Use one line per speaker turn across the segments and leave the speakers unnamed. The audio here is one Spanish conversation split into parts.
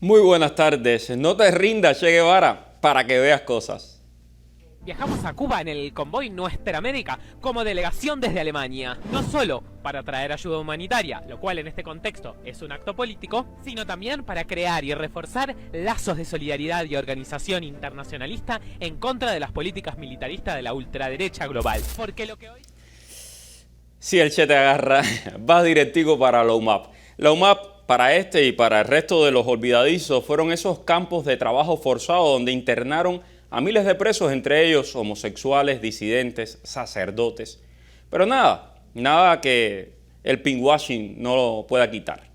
Muy buenas tardes. No te rindas, Che Guevara, para que veas cosas.
Viajamos a Cuba en el convoy Nuestra América como delegación desde Alemania, no solo para traer ayuda humanitaria, lo cual en este contexto es un acto político, sino también para crear y reforzar lazos de solidaridad y organización internacionalista en contra de las políticas militaristas de la ultraderecha global. Porque lo que hoy...
Si el Che te agarra, vas directivo para la UMAP. La UMAP, para este y para el resto de los olvidadizos, fueron esos campos de trabajo forzado donde internaron a miles de presos, entre ellos homosexuales, disidentes, sacerdotes. Pero nada que el pinkwashing no lo pueda quitar.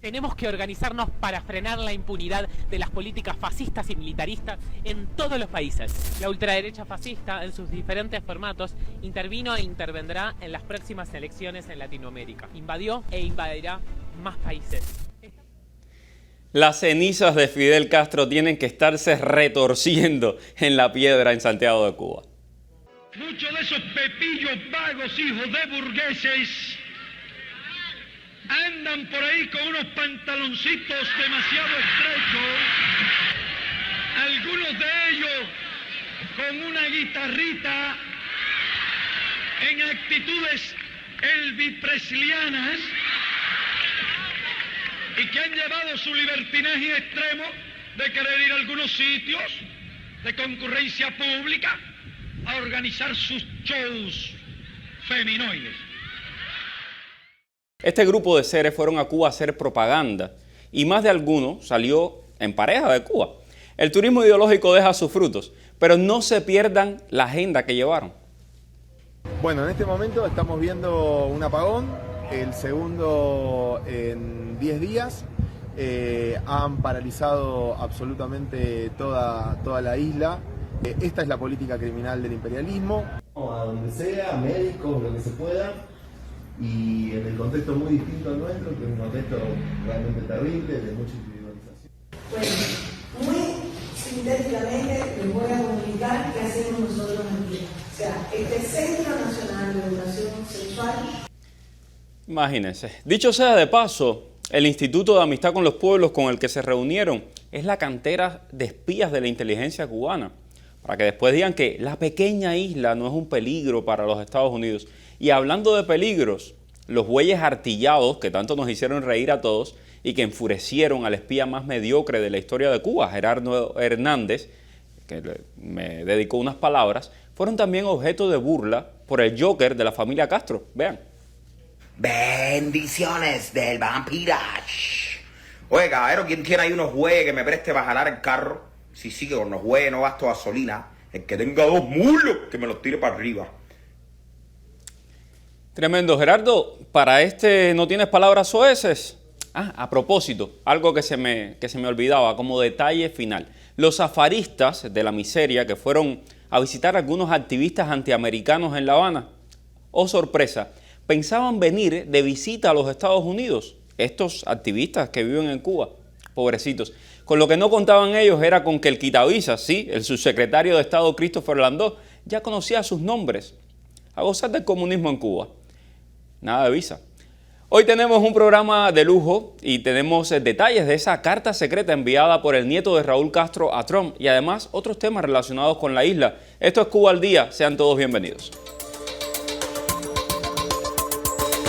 Tenemos que organizarnos para frenar la impunidad de las políticas fascistas y militaristas en todos los países. La ultraderecha fascista, en sus diferentes formatos, intervino e intervendrá en las próximas elecciones en Latinoamérica. Invadió e invadirá más países.
Las cenizas de Fidel Castro tienen que estarse retorciendo en la piedra en Santiago de Cuba.
Muchos de esos pepillos vagos, hijos de burgueses, andan por ahí con unos pantaloncitos demasiado estrechos, algunos de ellos con una guitarrita en actitudes elvis-preslianas y que han llevado su libertinaje extremo de querer ir a algunos sitios de concurrencia pública a organizar sus shows feminoides.
Este grupo de seres fueron a Cuba a hacer propaganda y más de alguno salió en pareja de Cuba. El turismo ideológico deja sus frutos, pero no se pierdan la agenda que llevaron.
Bueno, en este momento estamos viendo un apagón, el segundo en 10 días. Han paralizado absolutamente toda la isla. Esta es la política criminal del imperialismo.
A donde sea, médicos, lo que se pueda. Y en el contexto muy distinto al nuestro, que es un contexto realmente terrible, de mucha individualización.
Bueno, muy sintéticamente les voy a comunicar qué hacemos nosotros aquí. O sea, este Centro Nacional de Educación Sexual.
Imagínense. Dicho sea de paso, el Instituto de Amistad con los Pueblos con el que se reunieron es la cantera de espías de la inteligencia cubana, para que después digan que la pequeña isla no es un peligro para los Estados Unidos. Y hablando de peligros, los bueyes artillados que tanto nos hicieron reír a todos y que enfurecieron al espía más mediocre de la historia de Cuba, Gerardo Hernández, que me dedicó unas palabras, fueron también objeto de burla por el Joker de la familia Castro. Vean.
Bendiciones del vampirash. Oye, caballero, ¿quién tiene ahí unos güeyes que me preste para jalar el carro? Sí, que con los güeyes no gasto gasolina. El que tenga dos mulos, que me los tire para arriba.
Tremendo, Gerardo. Para este no tienes palabras soeces. A propósito, algo que se me olvidaba como detalle final. Los zafaristas de la miseria que fueron a visitar a algunos activistas antiamericanos en La Habana, oh sorpresa, pensaban venir de visita a los Estados Unidos, estos activistas que viven en Cuba, pobrecitos. Con lo que no contaban ellos era con que el quitavisas, sí, el subsecretario de Estado Christopher Landó, ya conocía sus nombres. A gozar del comunismo en Cuba. Nada de visa. Hoy tenemos un programa de lujo y tenemos detalles de esa carta secreta enviada por el nieto de Raúl Castro a Trump y además otros temas relacionados con la isla. Esto es Cuba al Día. Sean todos bienvenidos.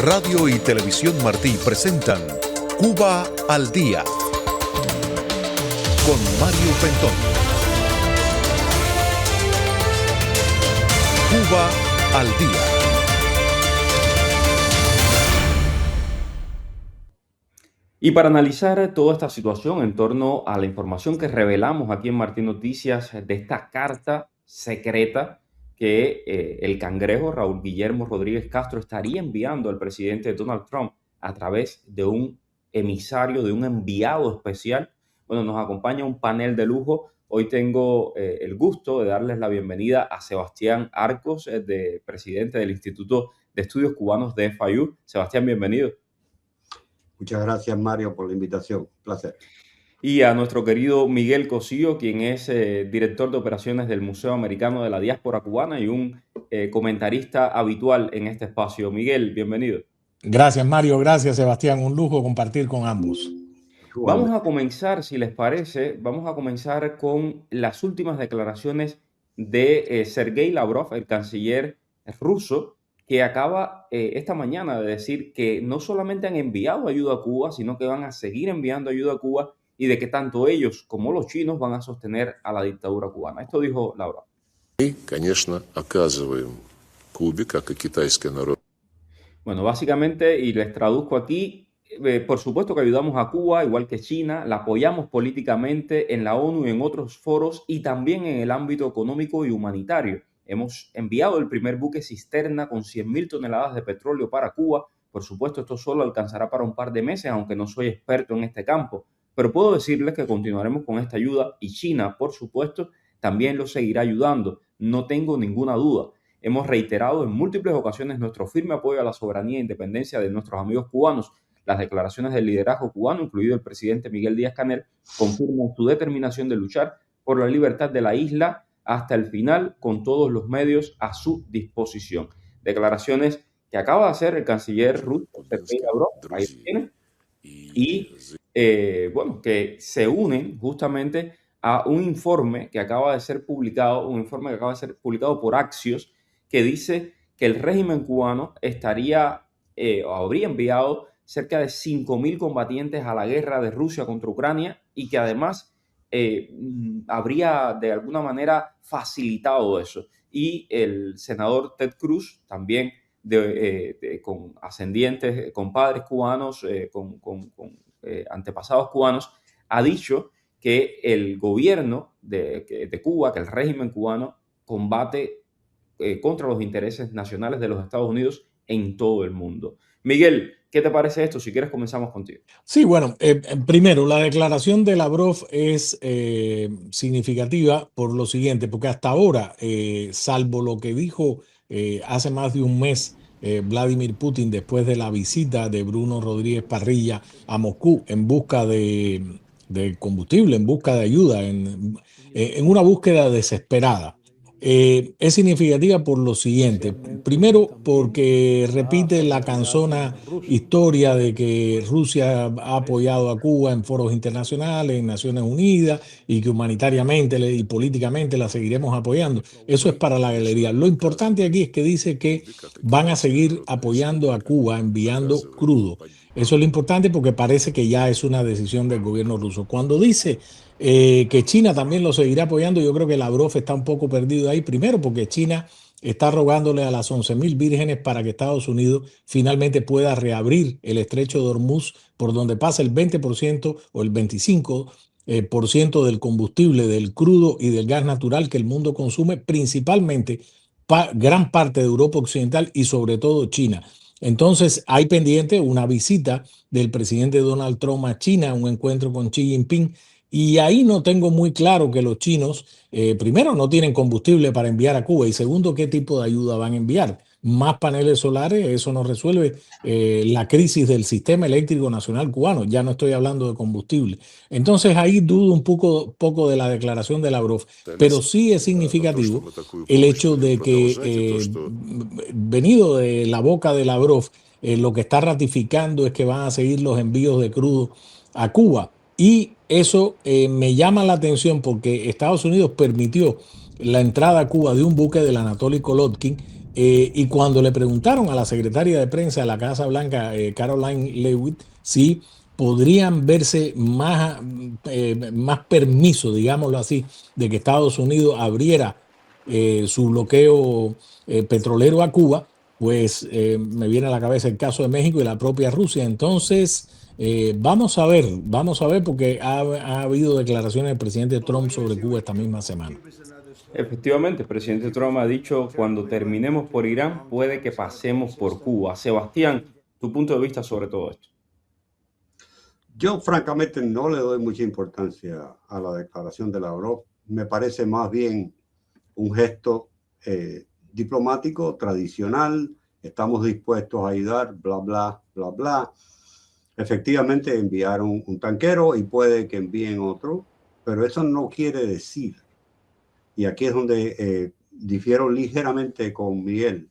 Radio y Televisión Martí presentan Cuba al Día con Mario Pentón. Cuba al Día.
Y para analizar toda esta situación en torno a la información que revelamos aquí en Martí Noticias de esta carta secreta que el cangrejo Raúl Guillermo Rodríguez Castro estaría enviando al presidente Donald Trump a través de un emisario, de un enviado especial. Bueno, nos acompaña un panel de lujo. Hoy tengo el gusto de darles la bienvenida a Sebastián Arcos, presidente del Instituto de Estudios Cubanos de FIU. Sebastián, bienvenido.
Muchas gracias, Mario, por la invitación. Un placer.
Y a nuestro querido Miguel Cosío, quien es director de operaciones del Museo Americano de la Diáspora Cubana y un comentarista habitual en este espacio. Miguel, bienvenido.
Gracias, Mario. Gracias, Sebastián. Un lujo compartir con ambos.
Vamos a comenzar, si les parece, vamos a comenzar con las últimas declaraciones de Sergei Lavrov, el canciller ruso, que acaba esta mañana de decir que no solamente han enviado ayuda a Cuba, sino que van a seguir enviando ayuda a Cuba y de que tanto ellos como los chinos van a sostener a la dictadura cubana. Esto dijo Lavrov. Bueno, básicamente, y les traduzco aquí, por supuesto que ayudamos a Cuba, igual que China, la apoyamos políticamente en la ONU y en otros foros y también en el ámbito económico y humanitario. Hemos enviado el primer buque cisterna con 100.000 toneladas de petróleo para Cuba. Por supuesto, esto solo alcanzará para un par de meses, aunque no soy experto en este campo. Pero puedo decirles que continuaremos con esta ayuda y China, por supuesto, también lo seguirá ayudando. No tengo ninguna duda. Hemos reiterado en múltiples ocasiones nuestro firme apoyo a la soberanía e independencia de nuestros amigos cubanos. Las declaraciones del liderazgo cubano, incluido el presidente Miguel Díaz-Canel, confirman su determinación de luchar por la libertad de la isla hasta el final, con todos los medios a su disposición. Declaraciones que acaba de hacer el canciller ruso, Sergei Lavrov, ahí tiene, y bueno, que se unen justamente a un informe que acaba de ser publicado, por Axios, que dice que el régimen cubano habría enviado cerca de 5.000 combatientes a la guerra de Rusia contra Ucrania y que además habría de alguna manera facilitado eso. Y el senador Ted Cruz, también con ascendientes, con padres cubanos, con antepasados cubanos, ha dicho que el gobierno de Cuba, que el régimen cubano combate contra los intereses nacionales de los Estados Unidos en todo el mundo. Miguel, ¿qué te parece esto? Si quieres, comenzamos contigo.
Sí, bueno, primero, la declaración de Lavrov es significativa por lo siguiente, porque hasta ahora, salvo lo que dijo hace más de un mes Vladimir Putin después de la visita de Bruno Rodríguez Parrilla a Moscú en busca de combustible, en busca de ayuda, en una búsqueda desesperada. Es significativa por lo siguiente. Primero, porque repite la cansona historia de que Rusia ha apoyado a Cuba en foros internacionales, en Naciones Unidas, y que humanitariamente y políticamente la seguiremos apoyando. Eso es para la galería. Lo importante aquí es que dice que van a seguir apoyando a Cuba, enviando crudo. Eso es lo importante porque parece que ya es una decisión del gobierno ruso. Cuando dice que China también lo seguirá apoyando, yo creo que Lavrov está un poco perdido ahí. Primero porque China está rogándole a las 11.000 vírgenes para que Estados Unidos finalmente pueda reabrir el estrecho de Hormuz, por donde pasa el 20% o el 25% del combustible, del crudo y del gas natural que el mundo consume, principalmente gran parte de Europa Occidental y sobre todo China. Entonces hay pendiente una visita del presidente Donald Trump a China, un encuentro con Xi Jinping, y ahí no tengo muy claro que los chinos, primero, no tienen combustible para enviar a Cuba y segundo, qué tipo de ayuda van a enviar. Más paneles solares, eso no resuelve la crisis del sistema eléctrico nacional cubano. Ya no estoy hablando de combustible. Entonces ahí dudo un poco de la declaración de Lavrov, pero sí es significativo el hecho de que, venido de la boca de Lavrov, lo que está ratificando es que van a seguir los envíos de crudo a Cuba. Y eso me llama la atención porque Estados Unidos permitió la entrada a Cuba de un buque del Anatoly Kolotkin, y cuando le preguntaron a la secretaria de prensa de la Casa Blanca, Caroline Leavitt, si podrían verse más permiso, digámoslo así, de que Estados Unidos abriera su bloqueo petrolero a Cuba, pues me viene a la cabeza el caso de México y la propia Rusia. Entonces, vamos a ver, porque ha habido declaraciones del presidente Trump sobre Cuba esta misma semana.
Efectivamente, el presidente Trump ha dicho, cuando terminemos por Irán, puede que pasemos por Cuba. Sebastián, tu punto de vista sobre todo esto.
Yo francamente no le doy mucha importancia a la declaración de Lavrov. Me parece más bien un gesto diplomático tradicional. Estamos dispuestos a ayudar, bla, bla, bla, bla. Efectivamente enviaron un tanquero y puede que envíen otro, pero eso no quiere decir, y aquí es donde difiero ligeramente con Miguel,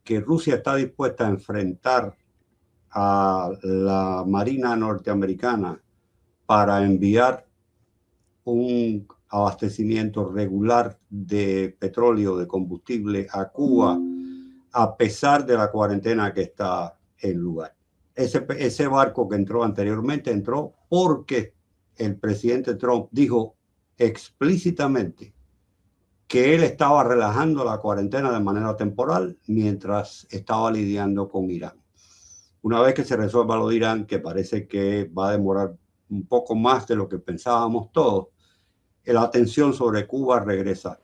que Rusia está dispuesta a enfrentar a la Marina norteamericana para enviar un abastecimiento regular de petróleo, de combustible a Cuba, a pesar de la cuarentena que está en lugar. Ese barco que entró anteriormente entró porque el presidente Trump dijo explícitamente que él estaba relajando la cuarentena de manera temporal mientras estaba lidiando con Irán. Una vez que se resuelva lo de Irán, que parece que va a demorar un poco más de lo que pensábamos todos, la atención sobre Cuba regresa.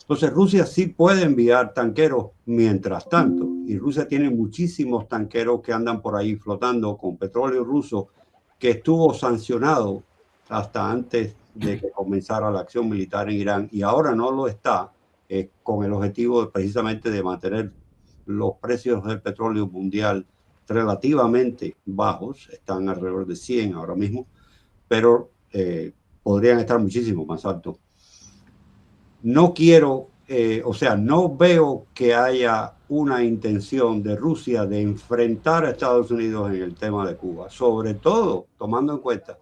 Entonces Rusia sí puede enviar tanqueros mientras tanto, y Rusia tiene muchísimos tanqueros que andan por ahí flotando con petróleo ruso que estuvo sancionado hasta antes de que comenzara la acción militar en Irán, y ahora no lo está, con el objetivo precisamente de mantener los precios del petróleo mundial relativamente bajos, están alrededor de 100 ahora mismo, pero podrían estar muchísimo más altos. No quiero, no veo que haya una intención de Rusia de enfrentar a Estados Unidos en el tema de Cuba, sobre todo tomando en cuenta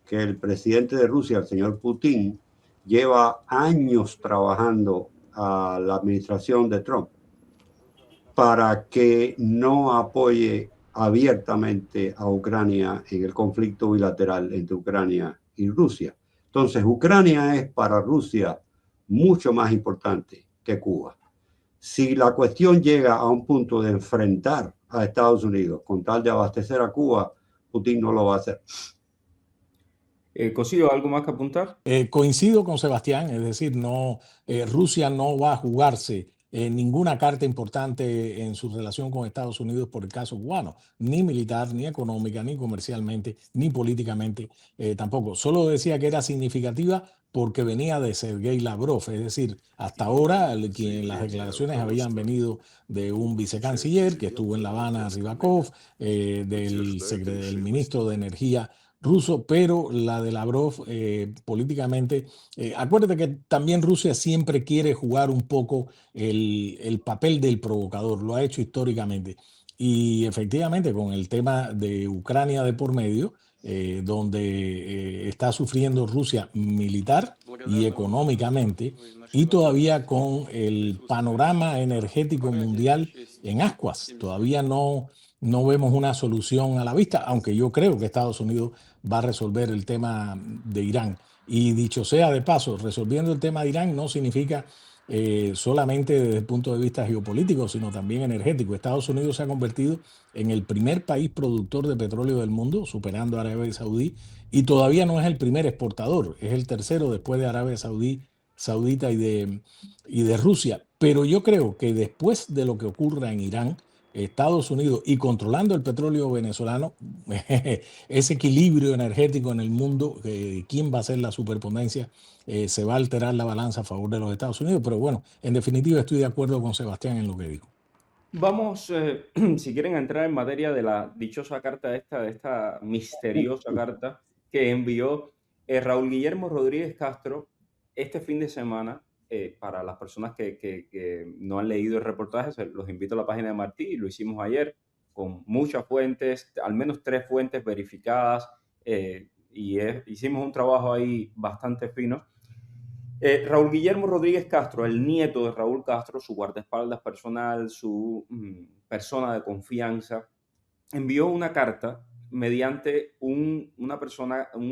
que el presidente de Rusia, el señor Putin, lleva años trabajando a la administración de Trump para que no apoye abiertamente a Ucrania en el conflicto bilateral entre Ucrania y Rusia. Entonces, Ucrania es para Rusia mucho más importante que Cuba. Si la cuestión llega a un punto de enfrentar a Estados Unidos con tal de abastecer a Cuba, Putin no lo va a hacer.
Cosío, ¿algo más que apuntar?
Coincido con Sebastián, es decir, Rusia no va a jugarse ninguna carta importante en su relación con Estados Unidos por el caso cubano, ni militar, ni económica, ni comercialmente, ni políticamente tampoco. Solo decía que era significativa porque venía de Sergei Lavrov, es decir, hasta ahora las declaraciones habían venido de un vicecanciller que estuvo en La Habana, Rybakov, del ministro de Energía ruso, pero la de Lavrov políticamente, acuérdate que también Rusia siempre quiere jugar un poco el papel del provocador, lo ha hecho históricamente. Y efectivamente con el tema de Ucrania de por medio, donde está sufriendo Rusia militar y económicamente, y todavía con el panorama energético mundial en ascuas, todavía no vemos una solución a la vista, aunque yo creo que Estados Unidos va a resolver el tema de Irán. Y dicho sea de paso, resolviendo el tema de Irán no significa solamente desde el punto de vista geopolítico, sino también energético. Estados Unidos se ha convertido en el primer país productor de petróleo del mundo, superando a Arabia Saudí, y todavía no es el primer exportador, es el tercero después de Arabia Saudita y de Rusia. Pero yo creo que después de lo que ocurra en Irán, Estados Unidos y controlando el petróleo venezolano, ese equilibrio energético en el mundo, quién va a ser la superpotencia, se va a alterar la balanza a favor de los Estados Unidos. Pero bueno, en definitiva estoy de acuerdo con Sebastián en lo que dijo.
Vamos, si quieren, entrar en materia de la dichosa carta de esta misteriosa carta que envió Raúl Guillermo Rodríguez Castro este fin de semana. Para las personas que no han leído el reportaje, los invito a la página de Martí, lo hicimos ayer con muchas fuentes, al menos 3 fuentes verificadas, hicimos un trabajo ahí bastante fino. Raúl Guillermo Rodríguez Castro, el nieto de Raúl Castro, su guardaespaldas personal, su persona de confianza, envió una carta mediante un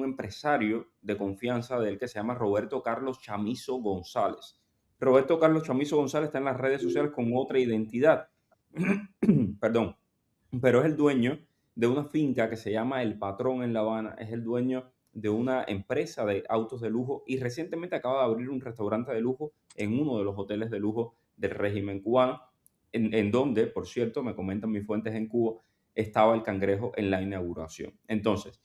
empresario de confianza de él que se llama Roberto Carlos Chamizo González. Roberto Carlos Chamizo González está en las redes sociales con otra identidad, perdón, pero es el dueño de una finca que se llama El Patrón en La Habana, es el dueño de una empresa de autos de lujo y recientemente acaba de abrir un restaurante de lujo en uno de los hoteles de lujo del régimen cubano, en donde, por cierto, me comentan mis fuentes en Cuba, estaba el Cangrejo en la inauguración. Entonces,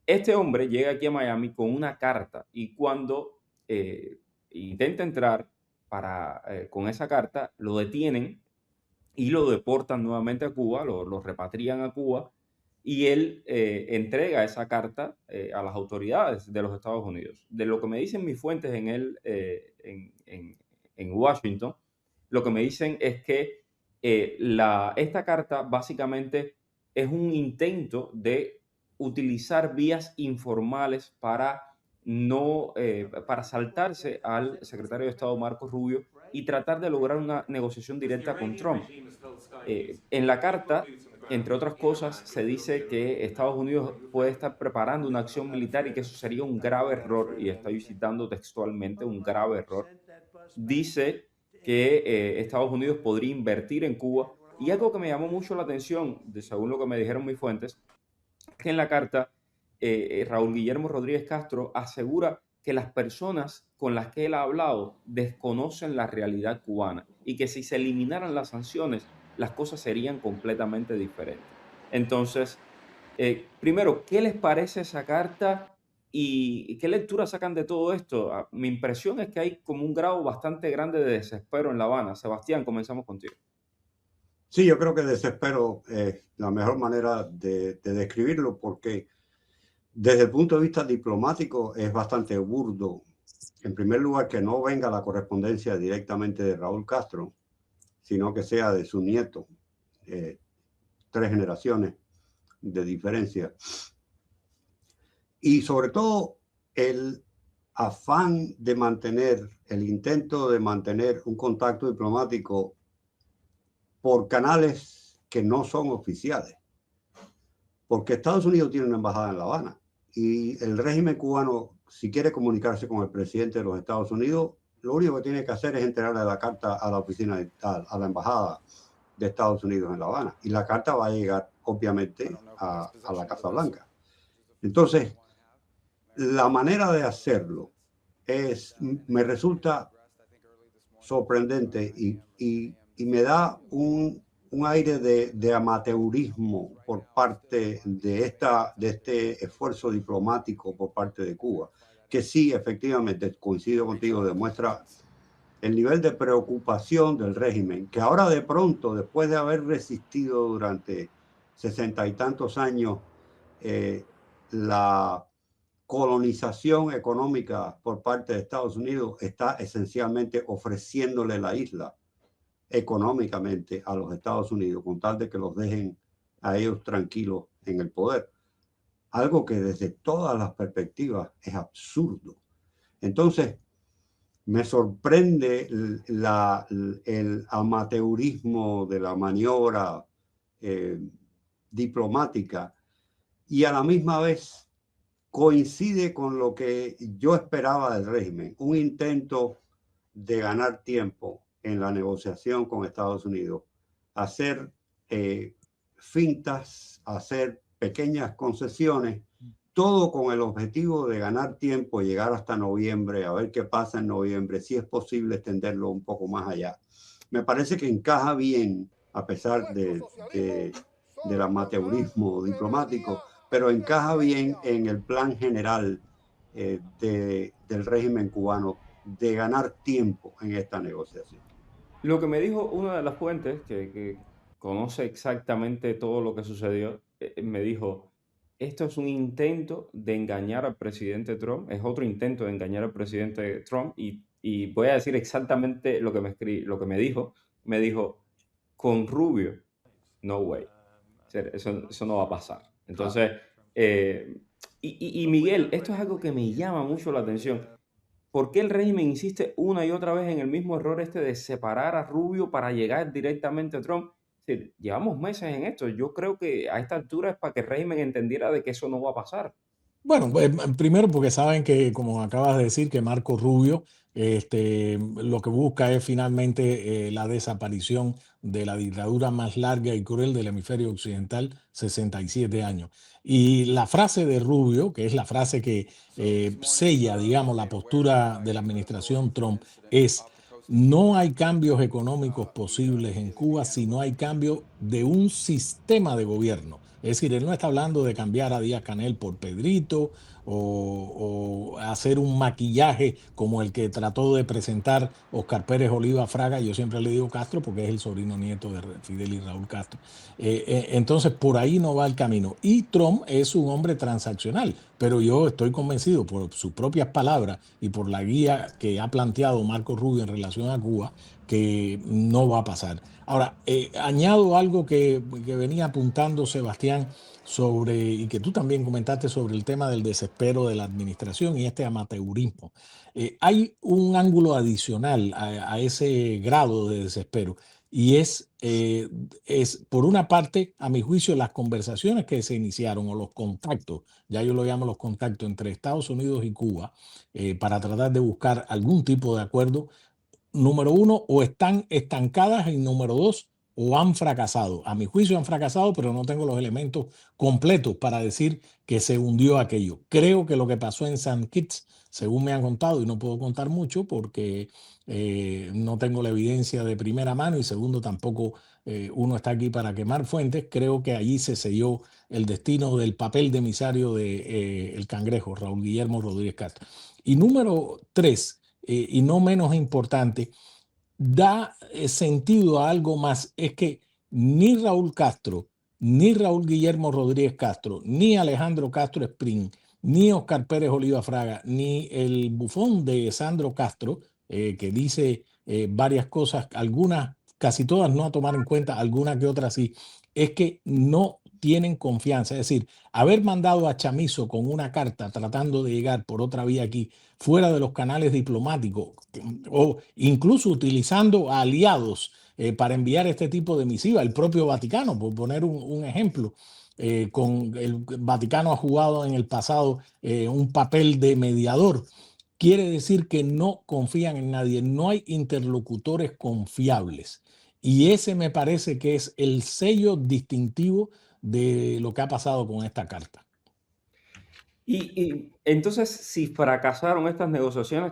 este hombre llega aquí a Miami con una carta y cuando intenta entrar con esa carta, lo detienen y lo deportan nuevamente a Cuba, lo repatrian a Cuba y él entrega esa carta a las autoridades de los Estados Unidos. De lo que me dicen mis fuentes en Washington, lo que me dicen es que esta carta básicamente es un intento de utilizar vías informales para para saltarse al secretario de Estado Marco Rubio y tratar de lograr una negociación directa con Trump. En la carta, entre otras cosas, se dice que Estados Unidos puede estar preparando una acción militar y que eso sería un grave error, y estoy citando textualmente, un grave error. Dice que Estados Unidos podría invertir en Cuba, y algo que me llamó mucho la atención, según lo que me dijeron mis fuentes, que en la carta Raúl Guillermo Rodríguez Castro asegura que las personas con las que él ha hablado desconocen la realidad cubana y que si se eliminaran las sanciones, las cosas serían completamente diferentes. Entonces, primero, ¿qué les parece esa carta y qué lectura sacan de todo esto? Mi impresión es que hay como un grado bastante grande de desespero en La Habana. Sebastián, comenzamos contigo.
Sí, yo creo que desespero es la mejor manera de describirlo, porque desde el punto de vista diplomático es bastante burdo. En primer lugar, que no venga la correspondencia directamente de Raúl Castro, sino que sea de su nieto, 3 generaciones de diferencia. Y sobre todo el afán de mantener, el intento de mantener un contacto diplomático por canales que no son oficiales. Porque Estados Unidos tiene una embajada en La Habana y el régimen cubano, si quiere comunicarse con el presidente de los Estados Unidos, lo único que tiene que hacer es entregarle la carta a la oficina, a la embajada de Estados Unidos en La Habana. Y la carta va a llegar, obviamente, a la Casa Blanca. Entonces, la manera de hacerlo me resulta sorprendente y me da un aire de amateurismo por parte de este esfuerzo diplomático por parte de Cuba, que sí, efectivamente, coincido contigo, demuestra el nivel de preocupación del régimen, que ahora de pronto, después de haber resistido durante 60 y tantos años la colonización económica por parte de Estados Unidos, está esencialmente ofreciéndole la isla económicamente a los Estados Unidos, con tal de que los dejen a ellos tranquilos en el poder. Algo que desde todas las perspectivas es absurdo. Entonces, me sorprende el amateurismo de la maniobra diplomática, y a la misma vez coincide con lo que yo esperaba del régimen, un intento de ganar tiempo en la negociación con Estados Unidos, hacer fintas, hacer pequeñas concesiones, todo con el objetivo de ganar tiempo, llegar hasta noviembre, a ver qué pasa en noviembre, si es posible extenderlo un poco más allá. Me parece que encaja bien, a pesar del amateurismo diplomático, pero encaja bien en el plan general del régimen cubano de ganar tiempo en esta negociación.
Lo que me dijo una de las fuentes, que conoce exactamente todo lo que sucedió, me dijo, esto es un intento de engañar al presidente Trump, es otro intento de engañar al presidente Trump, y voy a decir exactamente lo que me dijo. Me dijo, con Rubio, no way, eso no va a pasar. Entonces, y Miguel, esto es algo que me llama mucho la atención. ¿Por qué el régimen insiste una y otra vez en el mismo error de separar a Rubio para llegar directamente a Trump? Es decir, llevamos meses en esto. Yo creo que a esta altura es para que el régimen entendiera de que eso no va a pasar.
Bueno, primero porque saben que, como acabas de decir, que Marco Rubio lo que busca es finalmente la desaparición de la dictadura más larga y cruel del hemisferio occidental, 67 años. Y la frase de Rubio, que es la frase que sella, digamos, la postura de la administración Trump, es: no hay cambios económicos posibles en Cuba si no hay cambio de un sistema de gobierno. Es decir, él no está hablando de cambiar a Díaz-Canel por Pedrito o hacer un maquillaje como el que trató de presentar Óscar Pérez Oliva Fraga. Yo siempre le digo Castro porque es el sobrino nieto de Fidel y Raúl Castro. Entonces, por ahí no va el camino. Y Trump es un hombre transaccional. pero yo estoy convencido por sus propias palabras y por la guía que ha planteado Marco Rubio en relación a Cuba, que no va a pasar. Ahora, añado algo que venía apuntando Sebastián sobre, y que tú también comentaste sobre el tema del desespero de la administración y este amateurismo. Hay un ángulo adicional a ese grado de desespero y es, por una parte, a mi juicio, las conversaciones que se iniciaron o los contactos, ya yo lo llamo los contactos entre Estados Unidos y Cuba, para tratar de buscar algún tipo de acuerdo, número uno, o están estancadas y número dos, o han fracasado. A mi juicio han fracasado, pero no tengo los elementos completos para decir que se hundió aquello. Creo que lo que pasó en St. Kitts, según me han contado, y no puedo contar mucho porque no tengo la evidencia de primera mano y segundo, tampoco uno está aquí para quemar fuentes, creo que allí se selló el destino del papel de emisario de el cangrejo, Raúl Guillermo Rodríguez Castro. Y número tres, y no menos importante, da sentido a algo más, es que ni Raúl Castro, ni Raúl Guillermo Rodríguez Castro, ni Alejandro Castro Esprín, ni Oscar Pérez Oliva Fraga, ni el bufón de Sandro Castro, que dice varias cosas, algunas, casi todas no a tomar en cuenta, algunas que otras sí, es que no tienen confianza. Es decir, haber mandado a Chamizo con una carta tratando de llegar por otra vía aquí, fuera de los canales diplomáticos, o incluso utilizando a aliados para enviar este tipo de misiva, el propio Vaticano, por poner un ejemplo. Con el Vaticano ha jugado en el pasado un papel de mediador. Quiere decir que no confían en nadie, no hay interlocutores confiables. Y ese me parece que es el sello distintivo de lo que ha pasado con esta carta.
Y entonces, si fracasaron estas negociaciones,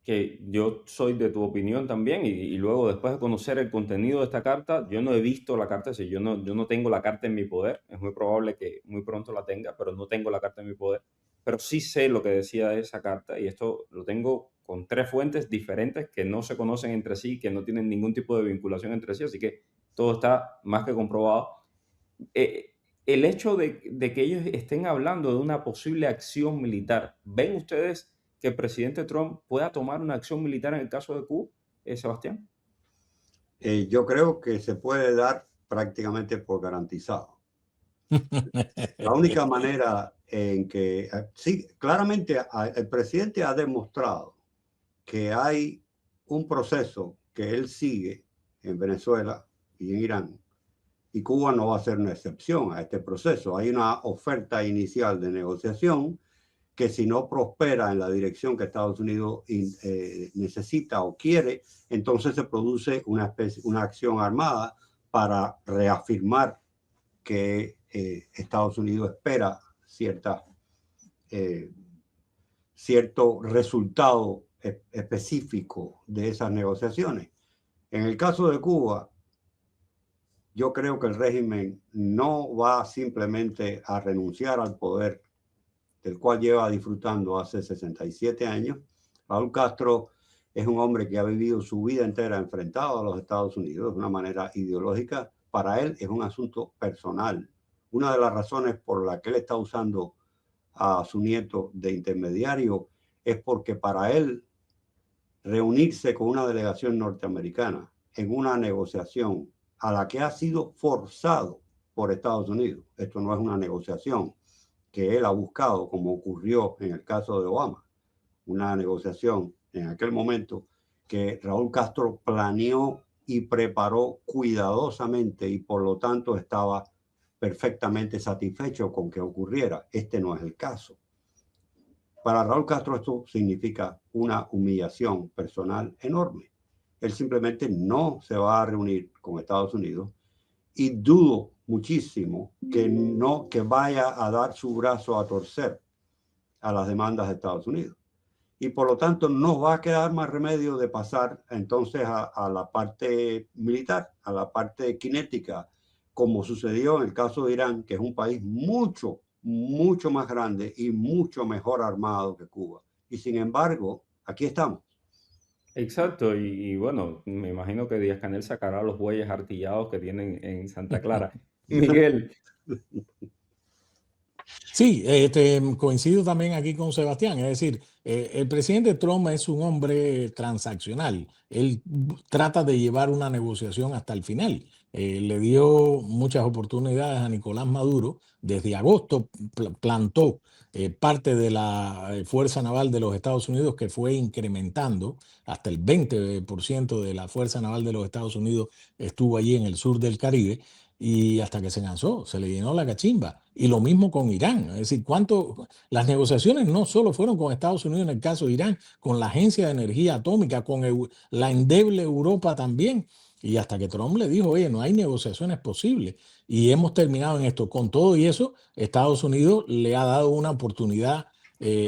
que yo soy de tu opinión también, y luego después de conocer el contenido de esta carta, yo no he visto la carta, si yo no tengo la carta en mi poder, es muy probable que muy pronto la tenga, pero no tengo la carta en mi poder, pero sí sé lo que decía de esa carta, y esto lo tengo con 3 fuentes diferentes que no se conocen entre sí, que no tienen ningún tipo de vinculación entre sí, así que todo está más que comprobado. El hecho de que ellos estén hablando de una posible acción militar, ¿ven ustedes que el presidente Trump pueda tomar una acción militar en el caso de Cuba, Sebastián?
Yo creo que se puede dar prácticamente por garantizado. La única manera en que, sí, claramente el presidente ha demostrado que hay un proceso que él sigue en Venezuela y en Irán, y Cuba no va a ser una excepción a este proceso. Hay una oferta inicial de negociación que, si no prospera en la dirección que Estados Unidos necesita o quiere, entonces se produce una acción armada para reafirmar que Estados Unidos espera cierto resultado específico de esas negociaciones. En el caso de Cuba, yo creo que el régimen no va simplemente a renunciar al poder del cual lleva disfrutando hace 67 años. Raúl Castro es un hombre que ha vivido su vida entera enfrentado a los Estados Unidos de una manera ideológica. Para él es un asunto personal. Una de las razones por la que él está usando a su nieto de intermediario es porque para él reunirse con una delegación norteamericana en una negociación a la que ha sido forzado por Estados Unidos. Esto no es una negociación que él ha buscado, como ocurrió en el caso de Obama. Una negociación en aquel momento que Raúl Castro planeó y preparó cuidadosamente y por lo tanto estaba perfectamente satisfecho con que ocurriera. Este no es el caso. Para Raúl Castro esto significa una humillación personal enorme. Él simplemente no se va a reunir con Estados Unidos y dudo muchísimo que vaya a dar su brazo a torcer a las demandas de Estados Unidos. Y por lo tanto no va a quedar más remedio de pasar entonces a la parte militar, a la parte cinética, como sucedió en el caso de Irán, que es un país mucho más grande y mucho mejor armado que Cuba. Y sin embargo, aquí estamos.
Exacto, y bueno, me imagino que Díaz-Canel sacará los bueyes artillados que tienen en Santa Clara. Miguel.
Sí, coincido también aquí con Sebastián, es decir, el presidente Trump es un hombre transaccional, él trata de llevar una negociación hasta el final. Le dio muchas oportunidades a Nicolás Maduro, desde agosto plantó parte de la Fuerza Naval de los Estados Unidos, que fue incrementando hasta el 20% de la Fuerza Naval de los Estados Unidos estuvo allí en el sur del Caribe, y hasta que se cansó, se le llenó la cachimba. Y lo mismo con Irán. Es decir, las negociaciones no solo fueron con Estados Unidos en el caso de Irán, con la Agencia de Energía Atómica, con la endeble Europa también. Y hasta que Trump le dijo, oye, no hay negociaciones posibles. Y hemos terminado en esto. Con todo y eso, Estados Unidos le ha dado una oportunidad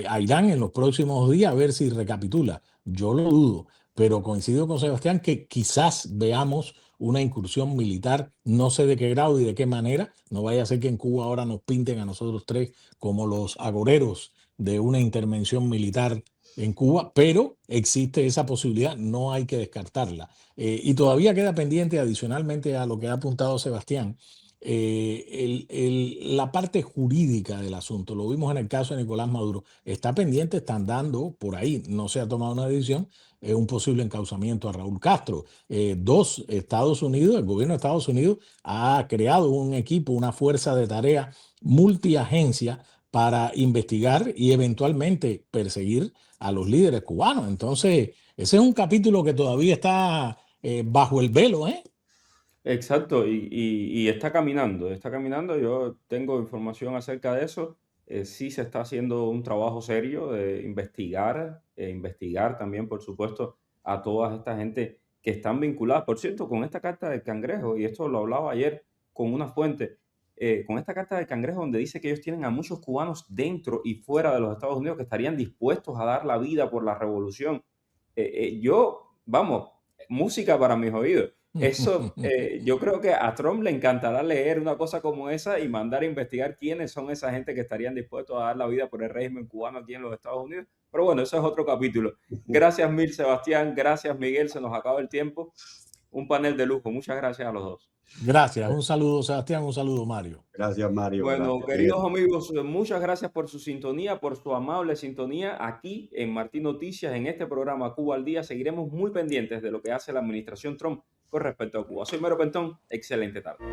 a Irán en los próximos días a ver si recapitula. Yo lo dudo, pero coincido con Sebastián que quizás veamos una incursión militar, no sé de qué grado y de qué manera, no vaya a ser que en Cuba ahora nos pinten a nosotros tres como los agoreros de una intervención militar en Cuba, pero existe esa posibilidad, no hay que descartarla. Y todavía queda pendiente, adicionalmente a lo que ha apuntado Sebastián, la parte jurídica del asunto. Lo vimos en el caso de Nicolás Maduro. Está pendiente, están dando por ahí, no se ha tomado una decisión, un posible encauzamiento a Raúl Castro. Estados Unidos, el gobierno de Estados Unidos ha creado un equipo, una fuerza de tarea multiagencia para investigar y eventualmente perseguir a los líderes cubanos. Entonces, ese es un capítulo que todavía está bajo el velo, ¿eh?
Exacto, y está caminando, está caminando. Yo tengo información acerca de eso. Sí se está haciendo un trabajo serio de investigar, investigar también, por supuesto, a toda esta gente que están vinculadas. Por cierto, con esta carta del Cangrejo, y esto lo hablaba ayer con una fuente, con esta carta del Cangrejo donde dice que ellos tienen a muchos cubanos dentro y fuera de los Estados Unidos que estarían dispuestos a dar la vida por la revolución. Vamos, música para mis oídos. Eso, yo creo que a Trump le encantará leer una cosa como esa y mandar a investigar quiénes son esa gente que estarían dispuestos a dar la vida por el régimen cubano aquí en los Estados Unidos. Pero bueno, eso es otro capítulo. Gracias mil, Sebastián. Gracias, Miguel. Se nos acaba el tiempo. Un panel de lujo. Muchas gracias a los dos.
Gracias. Un saludo, Sebastián. Un saludo, Mario.
Gracias, Mario.
Bueno,
Gracias,
queridos
Miguel.
amigos, muchas gracias por su sintonía, por su amable sintonía aquí en Martín Noticias, en este programa Cuba al Día. Seguiremos muy pendientes de lo que hace la administración Trump con respecto a Cuba. Soy Mero Pentón. Excelente tarde.